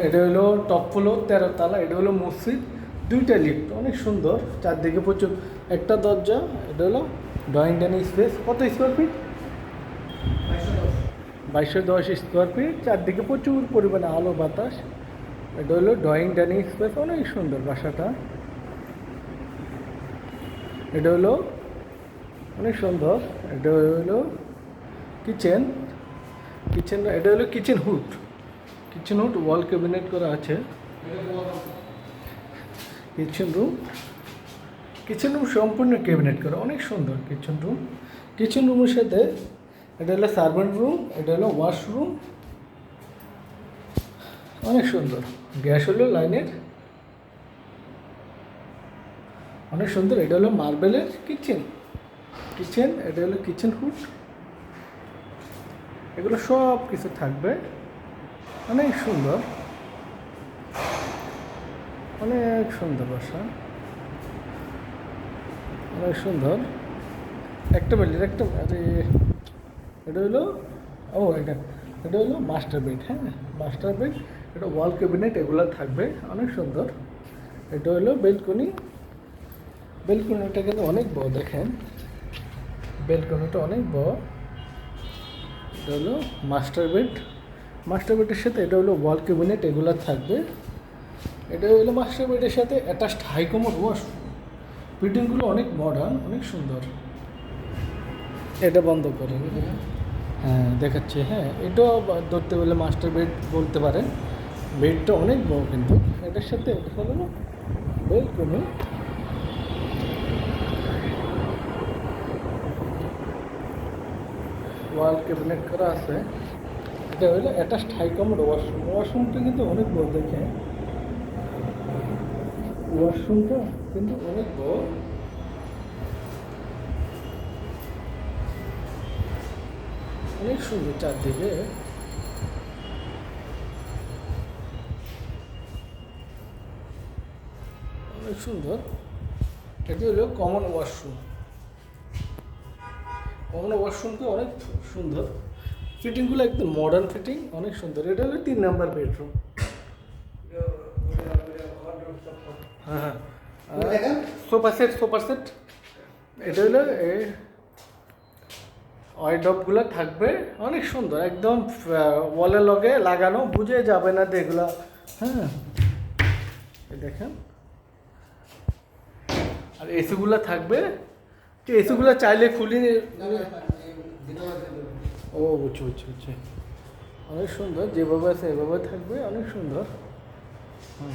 এটা হলো top floor 13 তলা। এটা হলো মসজিদ, 2টা লিফট, অনেক সুন্দর। চারদিকে প্রচুর, একটা দরজা। এটা হলো ড্রয়িং ডাইনিং স্পেস। কত স্কোয়ার ফিট? 2210 square feet. চারদিকে প্রচুর পরিমাণে আলো বাতাস। এটা হলো ড্রয়িং ডাইনিং স্পেস, অনেক সুন্দর বাসাটা। এটা হলো অনেক সুন্দর। এটা হলো কিচেন। এটা হলো কিচেন হুড। ওয়াল ক্যাবিনেট করা আছে। কিচেন রুম সম্পূর্ণ ক্যাবিনেট করা, অনেক সুন্দর কিচেন রুমের সাথে এটা হলো সার্ভেন্ট রুম। এটা হলো ওয়াশরুম, অনেক সুন্দর। গ্যাস হলো লাইনের, অনেক সুন্দর। এটা হলো মার্বেলের কিচেন। এটা হলো কিচেন হুড। এগুলো সব কিছু থাকবে, অনেক সুন্দর বাসা, অনেক সুন্দর। একটা এটা হলো এটা হলো মাস্টার বেড। হ্যাঁ, মাস্টার বেড। এটা ওয়াল ক্যাবিনেট এগুলো থাকবে, অনেক সুন্দর। এটা হলো বেলকনিটা কিন্তু অনেক বড়, দেখেন বেলকনিটা অনেক বড়। এটা হলো মাস্টার বেডের সাথে এটা হলো ওয়াল ক্যাবিনেট এগুলো থাকবে। এটা হলো মাস্টার বেডের সাথে অ্যাটাচড হাইকমোড ওয়াশরুম। ফিটিংগুলো অনেক মডার্ন, অনেক সুন্দর। এটা বন্ধ করে, হ্যাঁ দেখাচ্ছি। হ্যাঁ, এটাও ধরতে বলে মাস্টার বেড বলতে পারেন। বেডটা অনেক বড়, কিন্তু এটার সাথে এটা হলো বেলকনি। ওয়াল ক্যাবিনেট করা আছে। এটা হলো অ্যাটাচড হাইকমোড ওয়াশরুমটা কিন্তু অনেক বড়, দেখে ওয়াশরুমটা কিন্তু অনেক বড়, অনেক সুন্দর। চারদিকে অনেক সুন্দর। এটি হলো কমন ওয়াশরুমটা অনেক সুন্দর। ফিটিংগুলো একদম মডার্ন ফিটিং, অনেক সুন্দর। এটা হলো 3 নাম্বার বেডরুম। হ্যাঁ, সোফা সেট। এটা হলো ওয়ার্ডরোবগুলো থাকবে, অনেক সুন্দর। একদম ওয়ালের লগে লাগানো, বুঝে যাবে না এগুলো। হ্যাঁ, দেখেন। আর এসিগুলো থাকবে, এসিগুলো চাইলে খুলি। ও বুঝছি। অনেক সুন্দর, যেভাবে আছে এভাবে থাকবে, অনেক সুন্দর। হুম।